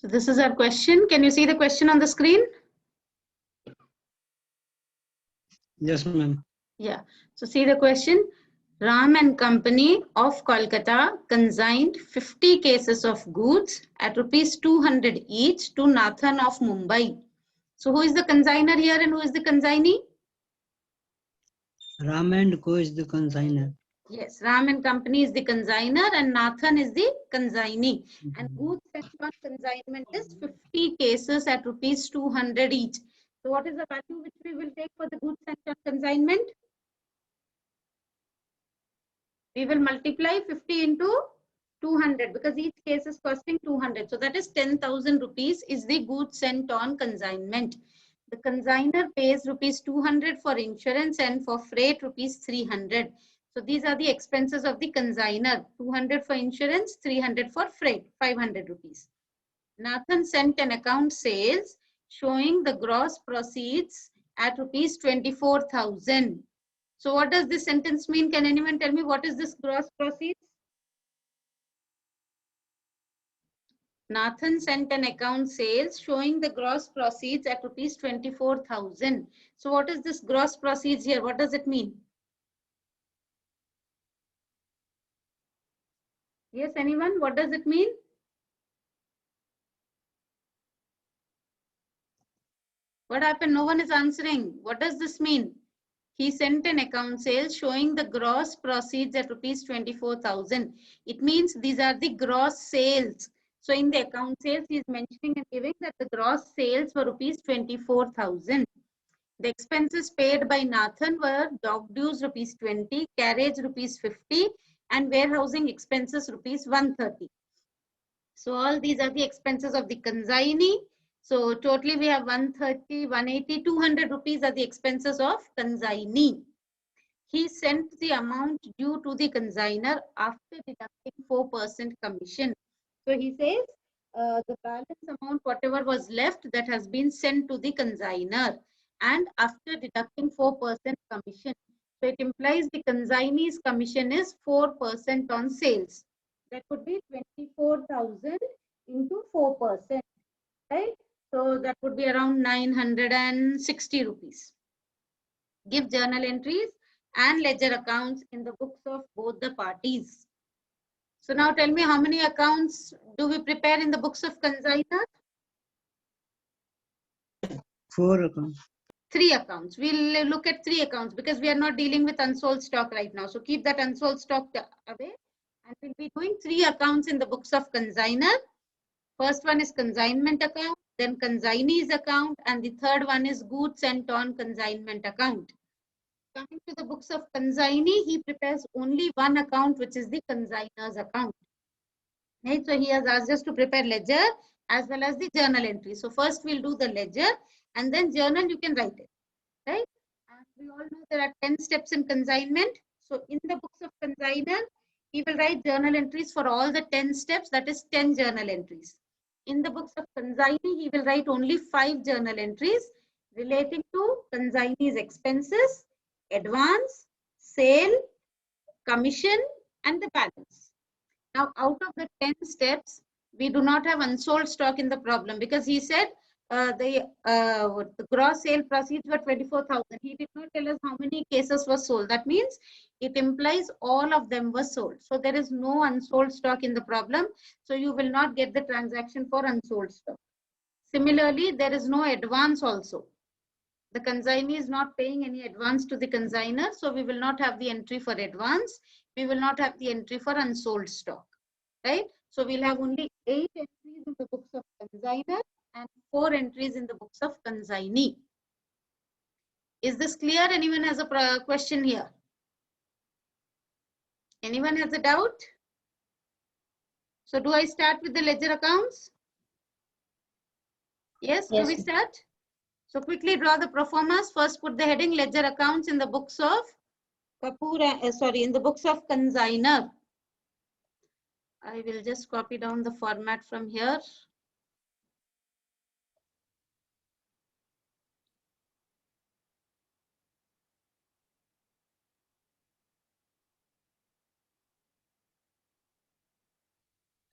So this is our question. Can you see the question on the screen? Yes, ma'am. Yeah. So see the question. Ram and Company of Kolkata consigned 50 cases of goods at rupees 200 each to Nathan of Mumbai. So who is the consigner here and who is the consignee? Ram and Co is the consigner. Yes, Ram and Company is the consigner and Nathan is the consignee. And goods sent on consignment is 50 cases at rupees 200 each. So what is the value which we will take for the goods sent on consignment? We will multiply 50 into 200 because each case is costing 200. So that is 10,000 rupees is the goods sent on consignment. The consigner pays rupees 200 for insurance and for freight rupees 300. So these are the expenses of the consigner. 200 for insurance, 300 for freight, 500 rupees. Nathan sent an account sales showing the gross proceeds at rupees 24,000. So what does this sentence mean? Can anyone tell me what is this gross proceeds? Nathan sent an account sales showing the gross proceeds at rupees 24,000. So what is this gross proceeds here? What does it mean? Yes, anyone? What does it mean? What happened? No one is answering. What does this mean? He sent an account sales showing the gross proceeds at rupees 24,000. It means these are the gross sales. So in the account sales, he is mentioning and giving that the gross sales were rupees 24,000. The expenses paid by Nathan were dock dues rupees 20, carriage rupees 50, and warehousing expenses rupees 130. So all these are the expenses of the consignee. So totally we have 130, 180, 200 rupees are the expenses of consignee. He sent the amount due to the consigner after deducting 4% commission. So he says the balance amount, whatever was left, that has been sent to the consigner and after deducting 4% commission. So it implies the consignee's commission is 4% on sales. That would be 24,000 into 4%, right? So that would be around 960 rupees. Give journal entries and ledger accounts in the books of both the parties. So now tell me, how many accounts do we prepare in the books of consignor? 4 accounts. 3 accounts. We'll look at 3 accounts because we are not dealing with unsold stock right now. So keep that unsold stock away. And we'll be doing 3 accounts in the books of consignor. First one is consignment account, then consignee's account, and the third one is goods sent on consignment account. Coming to the books of consignee, he prepares only one account, which is the consignor's account. Right? So he has asked us to prepare ledger as well as the journal entry. So first we'll do the ledger and then journal you can write it. Right? And we all know there are 10 steps in consignment. So in the books of consignor, he will write journal entries for all the 10 steps, that is 10 journal entries. In the books of consignee, he will write only 5 journal entries relating to consignee's expenses, advance, sale, commission, and the balance. Now, out of the 10 steps, we do not have unsold stock in the problem because he said the gross sale proceeds were 24,000. He did not tell us how many cases were sold. That means it implies all of them were sold. So there is no unsold stock in the problem. So you will not get the transaction for unsold stock. Similarly, there is no advance also. The consignee is not paying any advance to the consigner. So we will not have the entry for advance. We will not have the entry for unsold stock. Right? So we'll have only 8 entries in the books of consigner and 4 entries in the books of consignee. Is this clear? Anyone has a question here? Anyone has a doubt? So do I start with the ledger accounts? Yes, do we start? So quickly draw the proformas. First put the heading ledger accounts in the books of Kapoor, in the books of consigner. I will just copy down the format from here.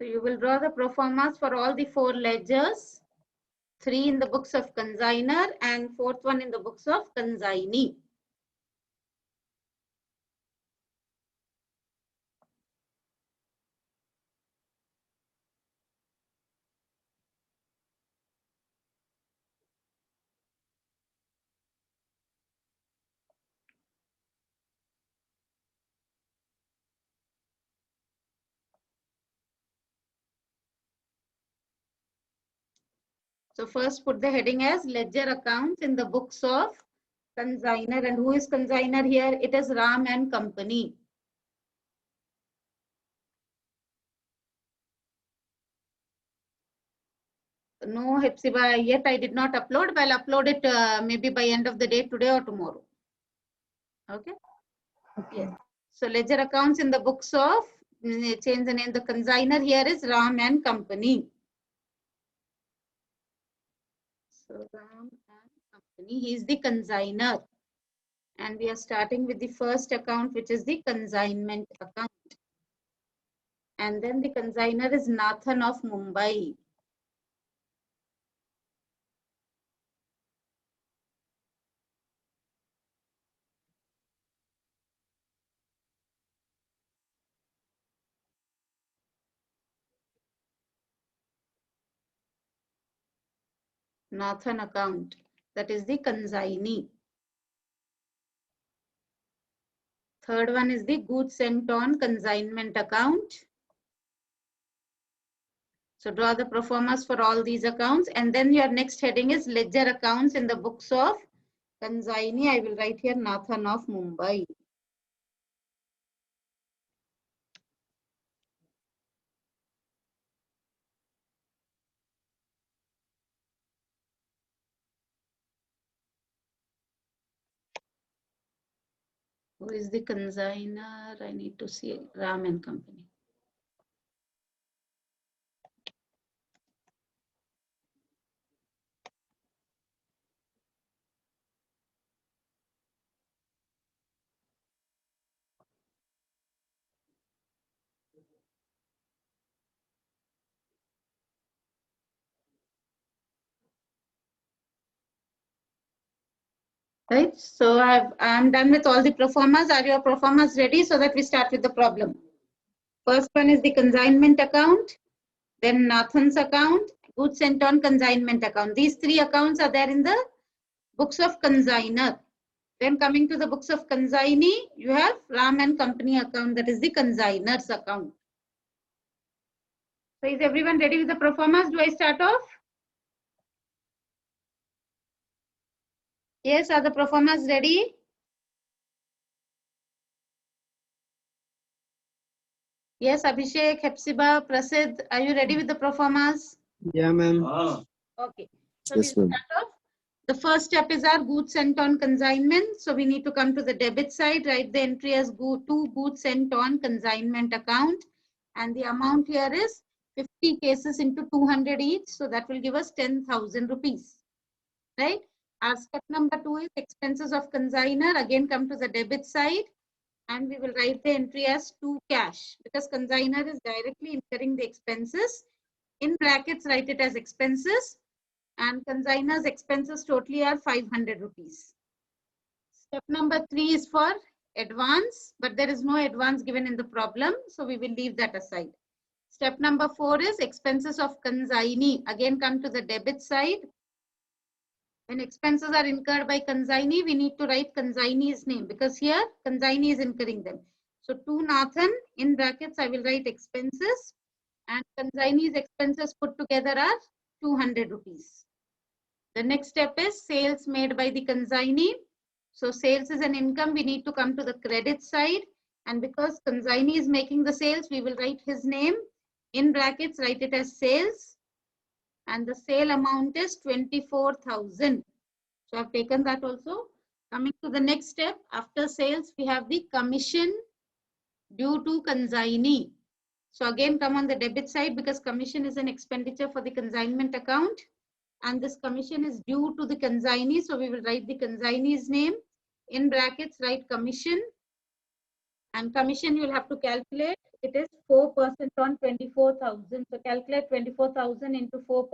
So you will draw the pro formas for all the 4 ledgers, 3 in the books of consignor and 4th one in the books of consignee. So first put the heading as ledger accounts in the books of consignor. And who is consignor here? It is Ram and Company. No, Hepzibah, yet I did not upload. But I'll upload it maybe by end of the day today or tomorrow. Okay. Yes. So ledger accounts in the books of, change the name, the consignor here is Ram and Company. So Ram and Company, he is the consignor. And we are starting with the first account, which is the consignment account. And then the consignor is Nathan of Mumbai. Nathan account, that is the consignee. Third one is the goods sent on consignment account. So draw the pro formas for all these accounts, and then your next heading is ledger accounts in the books of consignee. I will write here Nathan of Mumbai. Who is the consignor? I need to see Ram and Company. Right, so I'm done with all the pro formas. Are your pro formas ready so that we start with the problem? First one is the consignment account, then Nathan's account, goods sent on consignment account. These 3 accounts are there in the books of consignor. Then coming to the books of consignee, you have Ram and Company account, that is the consignor's account. So is everyone ready with the pro formas? Do I start off? Yes, are the pro formas ready? Yes, Abhishek, Hepzibah, Prasid, are you ready with the pro formas? Yeah, ma'am. Okay. So Yes, we'll ma'am. start off. The first step is our goods sent on consignment. So we need to come to the debit side, write the entry as to goods sent on consignment account. And the amount here is 50 cases into 200 each. So that will give us 10,000 rupees. Right? Our step number 2 is expenses of consignor. Again, come to the debit side. And we will write the entry as to cash because consignor is directly incurring the expenses. In brackets, write it as expenses. And consignor's expenses totally are 500 rupees. Step number 3 is for advance, but there is no advance given in the problem, so we will leave that aside. Step number 4 is expenses of consignee. Again, come to the debit side. When expenses are incurred by consignee, we need to write consignee's name because here consignee is incurring them. So to Nathan, in brackets, I will write expenses, and consignee's expenses put together are 200 rupees. The next step is sales made by the consignee. So sales is an income. We need to come to the credit side. And because consignee is making the sales, we will write his name. In brackets, write it as sales. And the sale amount is 24,000. So I've taken that also. Coming to the next step, after sales, we have the commission due to consignee. So again, come on the debit side because commission is an expenditure for the consignment account. And this commission is due to the consignee. So we will write the consignee's name. In brackets, write commission. And commission you'll have to calculate. It is 4% on 24,000. So calculate 24,000 into 4%.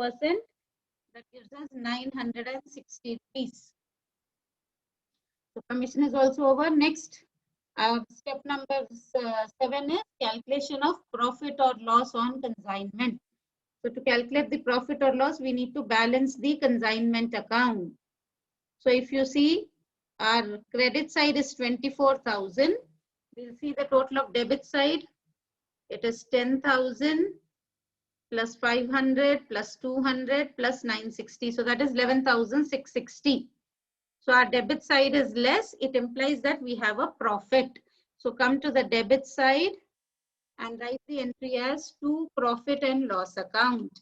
That gives us 960 rupees. So commission is also over. Next, step number 7 is calculation of profit or loss on consignment. So to calculate the profit or loss, we need to balance the consignment account. So if you see, our credit side is 24,000. We'll see the total of debit side. It is 10,000 plus 500 plus 200 plus 960. So that is 11,660. So our debit side is less. It implies that we have a profit. So come to the debit side and write the entry as to profit and loss account.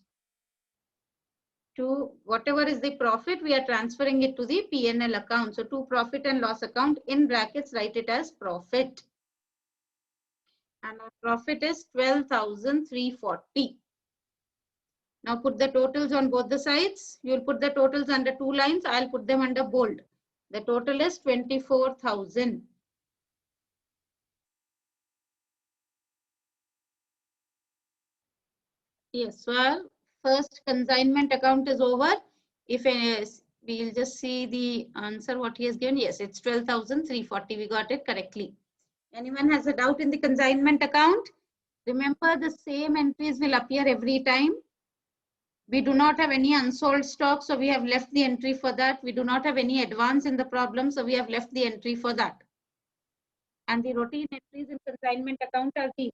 To whatever is the profit, we are transferring it to the P&L account. So to profit and loss account, in brackets, write it as profit. And our profit is 12,340. Now put the totals on both the sides. You'll put the totals under 2 lines. I'll put them under bold. The total is 24,000. Yes, so our first consignment account is over. If we'll just see the answer what he has given. Yes, it's 12,340. We got it correctly. Anyone has a doubt in the consignment account? Remember, the same entries will appear every time. We do not have any unsold stock, so we have left the entry for that. We do not have any advance in the problem, so we have left the entry for that. And the routine entries in consignment account are these.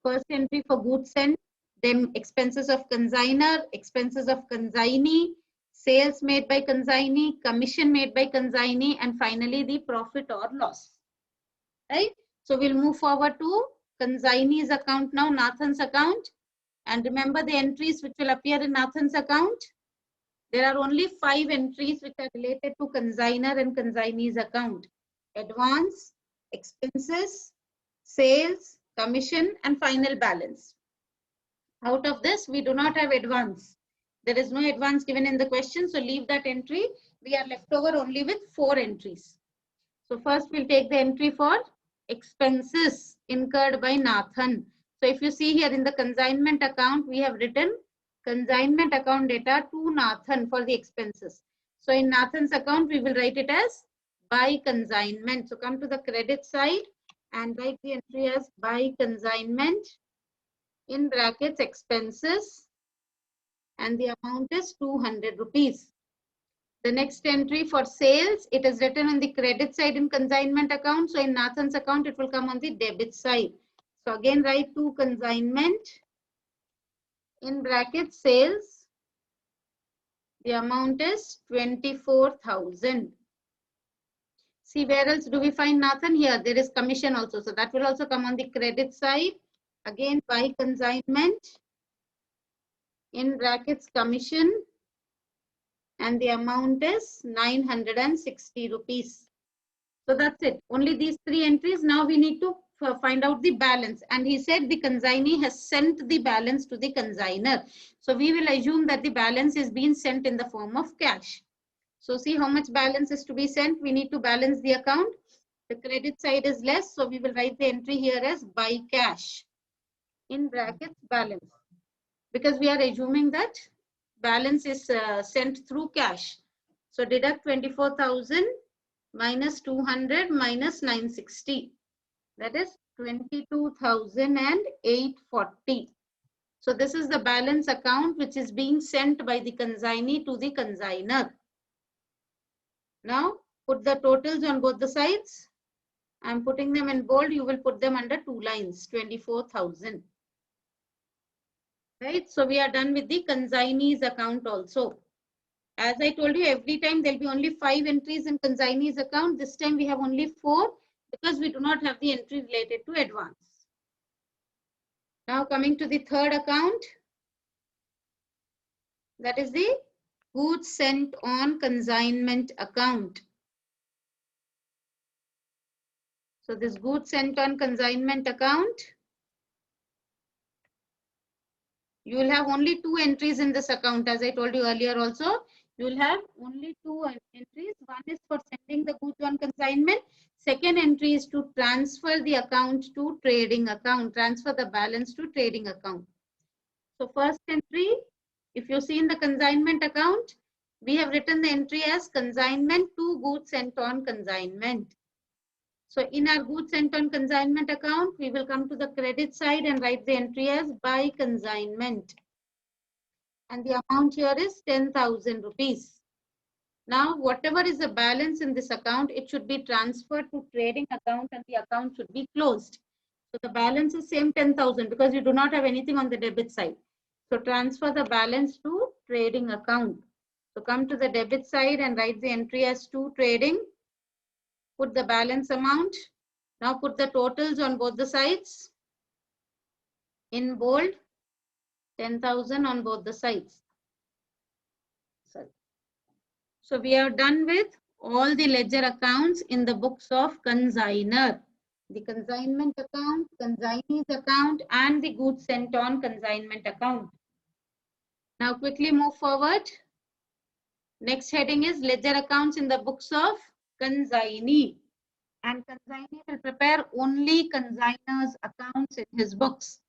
First entry for goods sent, then expenses of consignor, expenses of consignee, sales made by consignee, commission made by consignee, and finally the profit or loss. Right? So we'll move forward to consignee's account now, Nathan's account. And remember the entries which will appear in Nathan's account. There are only 5 entries which are related to consignor and consignee's account. Advance, expenses, sales, commission, and final balance. Out of this, we do not have advance. There is no advance given in the question, so leave that entry. We are left over only with 4 entries. So first we'll take the entry for expenses incurred by Nathan. So if you see here in the consignment account, we have written consignment account data to Nathan for the expenses. So in Nathan's account, we will write it as by consignment. So come to the credit side and write the entry as by consignment in brackets expenses, and the amount is 200 rupees. The next entry for sales, it is written on the credit side in consignment account. So in Nathan's account, it will come on the debit side. So again, write to consignment in brackets sales. The amount is 24,000. See, where else do we find Nathan? Here, there is commission also. So that will also come on the credit side. Again, by consignment in brackets commission. And the amount is 960 rupees. So that's it. Only these 3 entries. Now we need to find out the balance. And he said the consignee has sent the balance to the consignor. So we will assume that the balance is being sent in the form of cash. So see how much balance is to be sent. We need to balance the account. The credit side is less. So we will write the entry here as by cash in brackets balance. Because we are assuming that balance is sent through cash. So deduct 24,000 minus 200 minus 960. That is 22,840. So this is the balance account which is being sent by the consignee to the consignor. Now put the totals on both the sides. I'm putting them in bold. You will put them under 2 lines, 24,000. Right, so we are done with the consignee's account also. As I told you, every time there will be only 5 entries in consignee's account. This time we have only 4 because we do not have the entry related to advance. Now coming to the third account, that is the goods sent on consignment account. So this goods sent on consignment account, you will have only 2 entries in this account. As I told you earlier also, you will have only 2 entries. One is for sending the goods on consignment. Second entry is to transfer the account to trading account, transfer the balance to trading account. So first entry, if you see in the consignment account, we have written the entry as consignment to goods sent on consignment. So in our goods sent on consignment account, we will come to the credit side and write the entry as by consignment. And the amount here is 10,000 rupees. Now, whatever is the balance in this account, it should be transferred to trading account and the account should be closed. So the balance is same 10,000 because you do not have anything on the debit side. So transfer the balance to trading account. So come to the debit side and write the entry as to trading. Put the balance amount. Now put the totals on both the sides. In bold, 10,000 on both the sides. So we are done with all the ledger accounts in the books of consignor. The consignment account, consignee's account, and the goods sent on consignment account. Now quickly move forward. Next heading is ledger accounts in the books of consignee. And consignee will prepare only consignor's accounts in his books.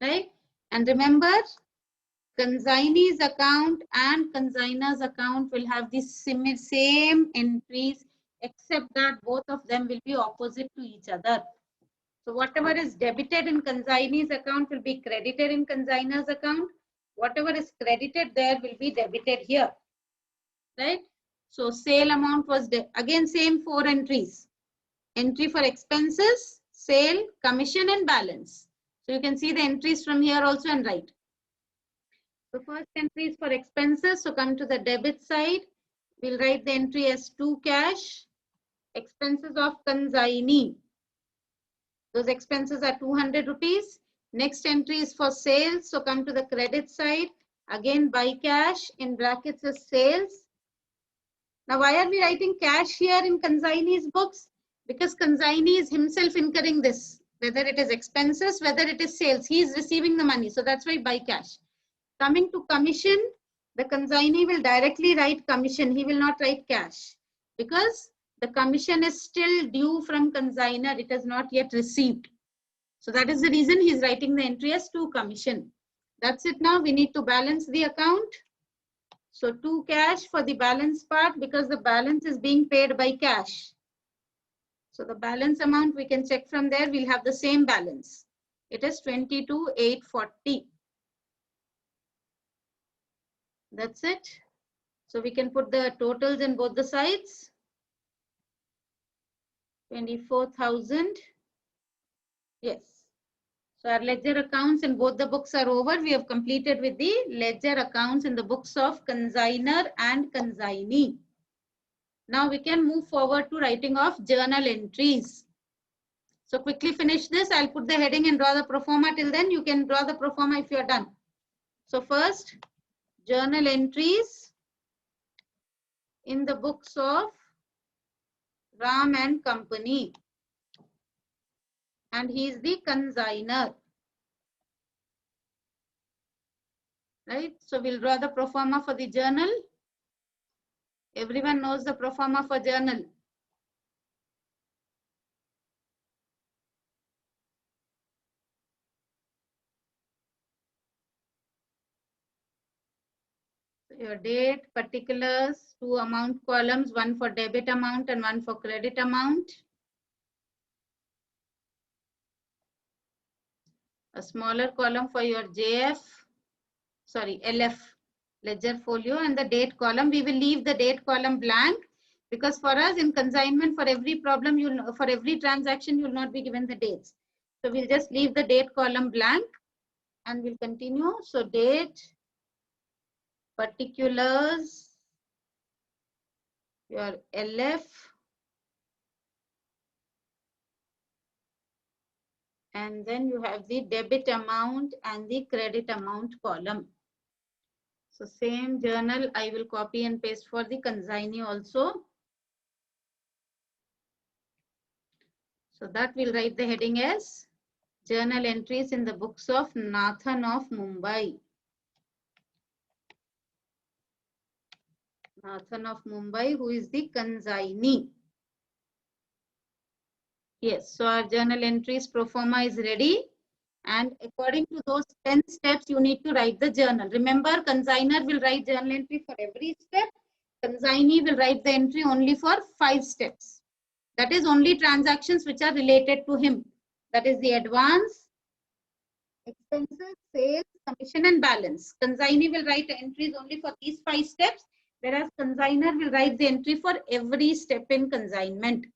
Right? And remember, consignee's account and consignor's account will have the same entries, except that both of them will be opposite to each other. So whatever is debited in consignee's account will be credited in consignor's account. Whatever is credited there will be debited here. Right? So sale amount was again same 4 entries. Entry for expenses, sale, commission, and balance. So you can see the entries from here also and write. The first entry is for expenses. So come to the debit side. We'll write the entry as to cash, expenses of consignee. Those expenses are 200 rupees. Next entry is for sales. So come to the credit side. Again, by cash in brackets is sales. Now, why are we writing cash here in consignee's books? Because consignee is himself incurring this, whether it is expenses, whether it is sales. He is receiving the money. So that's why by cash. Coming to commission, the consignee will directly write commission. He will not write cash because the commission is still due from consignor. It has not yet received. So that is the reason he is writing the entry as to commission. That's it now. We need to balance the account. So to cash for the balance part because the balance is being paid by cash. So the balance amount we can check from there. We'll have the same balance. It is 22,840. That's it. So we can put the totals in both the sides. 24,000. Yes. So our ledger accounts in both the books are over. We have completed with the ledger accounts in the books of consignor and consignee. Now we can move forward to writing of journal entries. So quickly finish this. I'll put the heading and draw the pro forma. Till then you can draw the pro forma if you are done. So first, journal entries in the books of Ram and Company. And he is the consignor. Right? So we'll draw the pro forma for the journal. Everyone knows the pro forma for journal. So your date, particulars, 2 amount columns, 1 for debit amount and 1 for credit amount. A smaller column for your LF, ledger folio, and the date column. We will leave the date column blank because for us in consignment, for every problem, for every transaction, you will not be given the dates. So we'll just leave the date column blank and we'll continue. So date, particulars, your LF, and then you have the debit amount and the credit amount column. So same journal I will copy and paste for the consignee also. So that will write the heading as journal entries in the books of Nathan of Mumbai. Nathan of Mumbai, who is the consignee. Yes, so our journal entries pro forma is ready. And according to those 10 steps, you need to write the journal. Remember, consignor will write journal entry for every step. Consignee will write the entry only for 5 steps. That is only transactions which are related to him. That is the advance, expenses, sales, commission, and balance. Consignee will write entries only for these 5 steps, whereas consignor will write the entry for every step in consignment.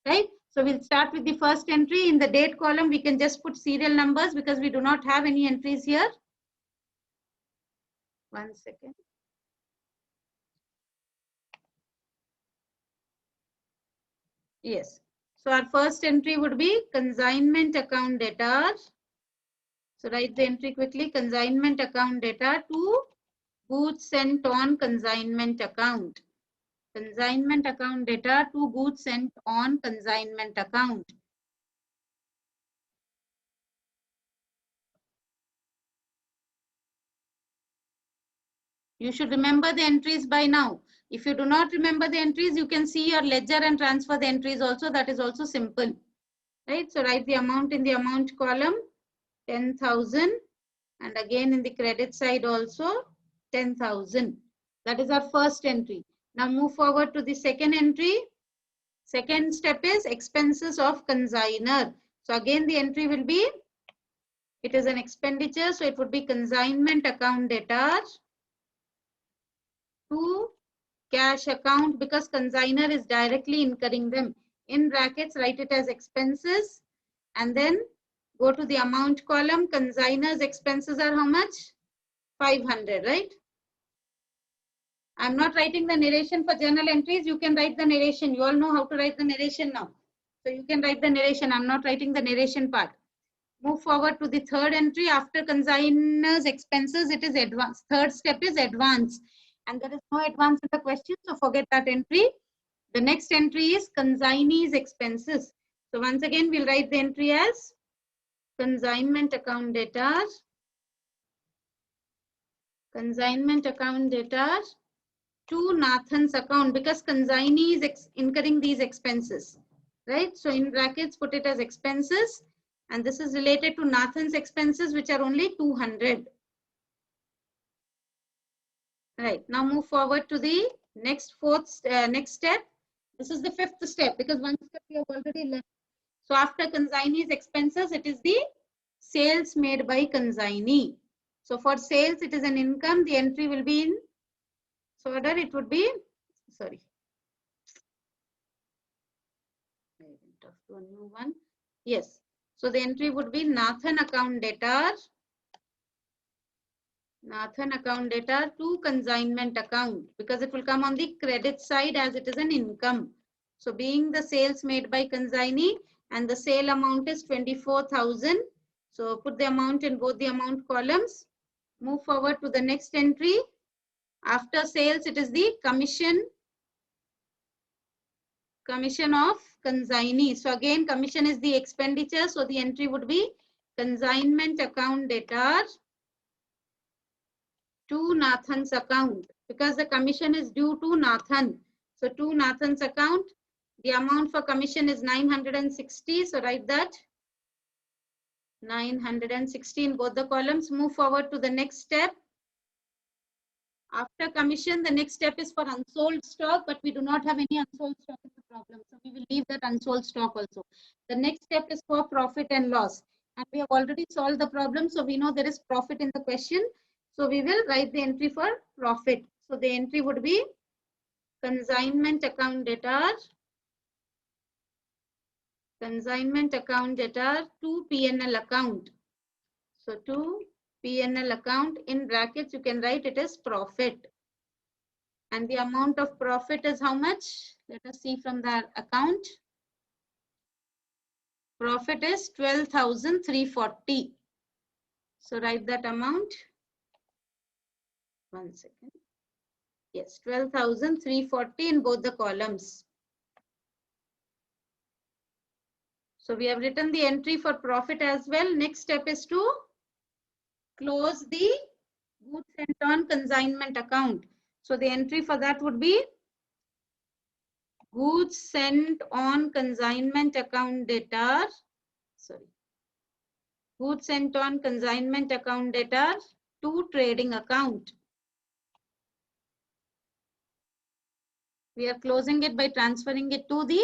Right? So we'll start with the first entry. In the date column, we can just put serial numbers because we do not have any entries here. 1 second. Yes. So our first entry would be consignment account data. So write the entry quickly. Consignment account data to goods sent on consignment account. Consignment account data to goods sent on consignment account. You should remember the entries by now. If you do not remember the entries, you can see your ledger and transfer the entries also. That is also simple. Right? So write the amount in the amount column, 10,000. And again in the credit side also, 10,000. That is our first entry. Now move forward to the second entry. Second step is expenses of consignor. So again the entry will be, it is an expenditure. So it would be consignment account debtor to cash account because consignor is directly incurring them. In brackets, write it as expenses and then go to the amount column. Consignor's expenses are how much? 500, right? I'm not writing the narration for journal entries. You can write the narration. You all know how to write the narration now. So you can write the narration. I'm not writing the narration part. Move forward to the third entry. After consignor's expenses, it is advance. Third step is advance. And there is no advance in the question, so forget that entry. The next entry is consignee's expenses. So once again, we'll write the entry as consignment account debtor. Consignment account debtor to Nathan's account because consignee is incurring these expenses, right? So in brackets, put it as expenses. And this is related to Nathan's expenses, which are only 200. Right. Now move forward to the next next step. This is the fifth step because one step we have already left. So after consignee's expenses, it is the sales made by consignee. So for sales, it is an income. The entry will be in order. It would be, sorry. I went off to a new one. Yes. So the entry would be Nathan account debtor. Nathan account debtor to consignment account because it will come on the credit side as it is an income. So being the sales made by consignee and the sale amount is 24,000. So put the amount in both the amount columns. Move forward to the next entry. After sales, it is the commission of consignee. So again, commission is the expenditure. So the entry would be consignment account debtor to Nathan's account because the commission is due to Nathan. So to Nathan's account, the amount for commission is 960. So write that 960 in both the columns. Move forward to the next step. After commission, the next step is for unsold stock, but we do not have any unsold stock is the problem. So we will leave that unsold stock also. The next step is for profit and loss. And we have already solved the problem. So we know there is profit in the question. So we will write the entry for profit. So the entry would be consignment account debtor. Consignment account debtor to P&L account. So to P&L account in brackets, you can write it as profit. And the amount of profit is how much? Let us see from the account. Profit is 12,340. So write that amount. 1 second. Yes, 12,340 in both the columns. So we have written the entry for profit as well. Next step is to close the goods sent on consignment account. So the entry for that would be Goods sent on consignment account debtor. Sorry. Goods sent on consignment account debtor to trading account. We are closing it by transferring it to the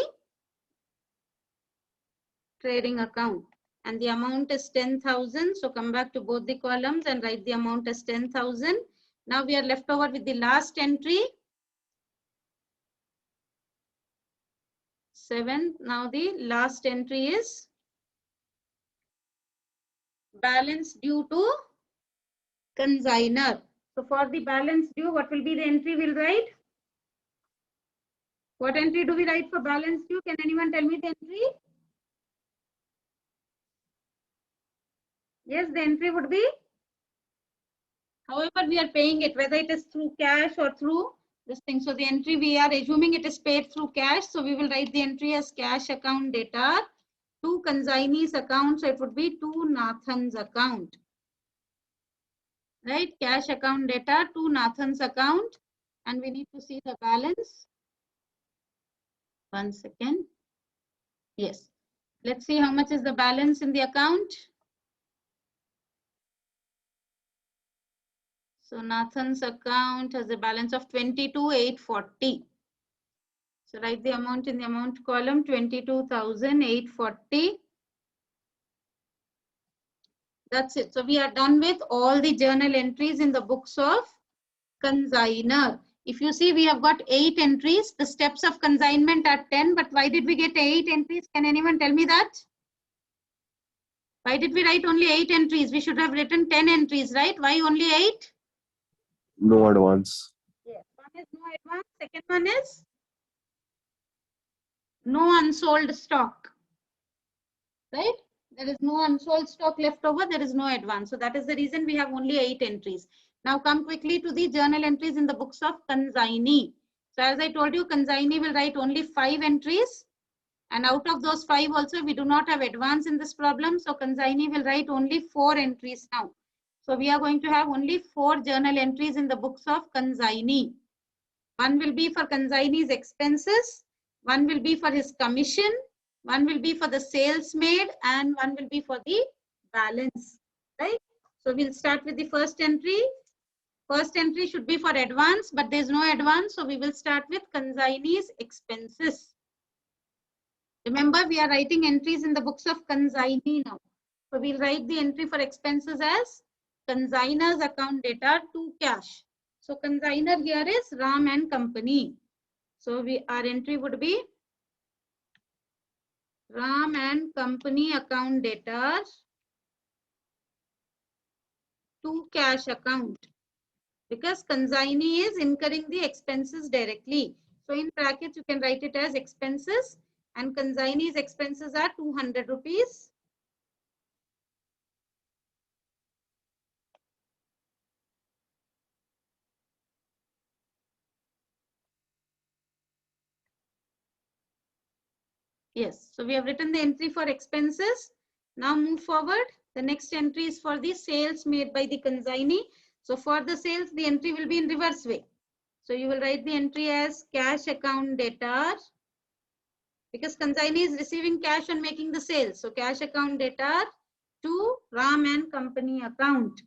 trading account. And the amount is 10,000. So come back to both the columns and write the amount as 10,000. Now we are left over with the last entry. 7. Now the last entry is balance due to consignor. So for the balance due, what will be the entry we'll write? What entry do we write for balance due? Can anyone tell me the entry? Yes, the entry would be, however we are paying it, whether it is through cash or through this thing. So the entry, we are assuming it is paid through cash. So we will write the entry as cash account debtor to consignee's account. So it would be to Nathan's account. Right? Cash account debtor to Nathan's account. And we need to see the balance. 1 second. Yes. Let's see how much is the balance in the account. So Nathan's account has a balance of 22,840. So write the amount in the amount column, 22,840. That's it. So we are done with all the journal entries in the books of consignor. If you see, we have got 8 entries. The steps of consignment are 10, but why did we get 8 entries? Can anyone tell me that? Why did we write only 8 entries? We should have written 10 entries, right? Why only 8? No advance. Yes. One is no advance. Second one is no unsold stock. Right? There is no unsold stock left over. There is no advance. So that is the reason we have only 8 entries. Now come quickly to the journal entries in the books of consignee. So as I told you, consignee will write only 5 entries. And out of those 5 also, we do not have advance in this problem. So consignee will write only 4 entries now. So we are going to have only 4 journal entries in the books of consignee. One will be for consignee's expenses. One will be for his commission. One will be for the sales made. And one will be for the balance. Right? So we'll start with the first entry. First entry should be for advance, but there's no advance. So we will start with consignee's expenses. Remember, we are writing entries in the books of consignee now. So we'll write the entry for expenses as consignor's account debtor to cash. So consignor here is Ram and Company. So our entry would be Ram and Company account debtor to cash account. Because consignee is incurring the expenses directly. So in brackets, you can write it as expenses, and consignee's expenses are 200 rupees. Yes, so we have written the entry for expenses. Now move forward. The next entry is for the sales made by the consignee. So for the sales, the entry will be in reverse way. So you will write the entry as cash account debtor, because consignee is receiving cash on making the sales. So cash account debtor to Ram and Company account.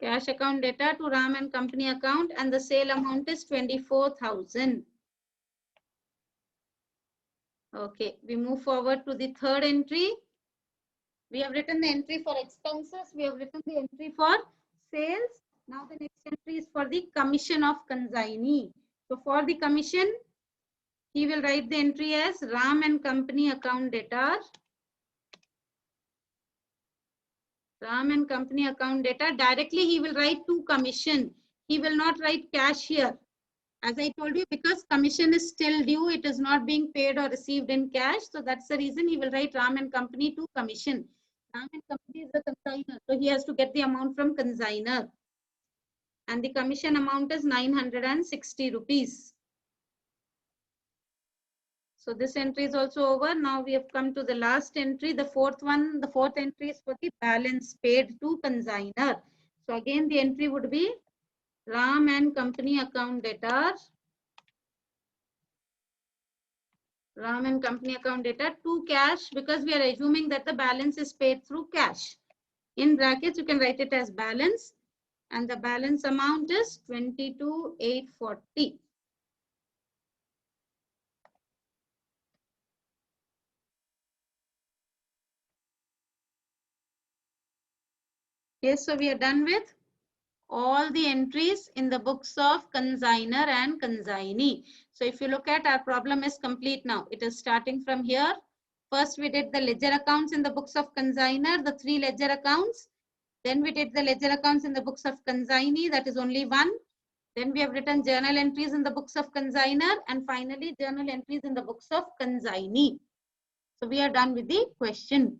Cash account debtor to Ram and Company account, and the sale amount is 24,000. Okay, we move forward to the third entry. We have written the entry for expenses. We have written the entry for sales. Now the next entry is for the commission of consignee. So for the commission, he will write the entry as Ram and Company account debtor. Ram and Company account debtor. Directly he will write to commission. He will not write cash here. As I told you, because commission is still due, it is not being paid or received in cash. So that's the reason he will write Ram and Company to commission. Ram and Company is the consignor. So he has to get the amount from consignor. And the commission amount is 960 rupees. So this entry is also over. Now we have come to the last entry, the fourth one. The fourth entry is for the balance paid to consignor. So again, the entry would be Ram and company account debtor. Ram and company account debtor to cash, because we are assuming that the balance is paid through cash. In brackets, you can write it as balance, and the balance amount is 22,840. Yes, so we are done with all the entries in the books of consignor and consignee. So if you look at, our problem is complete now. It is starting from here. First, we did the ledger accounts in the books of consignor, the 3 ledger accounts. Then we did the ledger accounts in the books of consignee, that is only 1. Then we have written journal entries in the books of consignor, and finally journal entries in the books of consignee. So we are done with the question.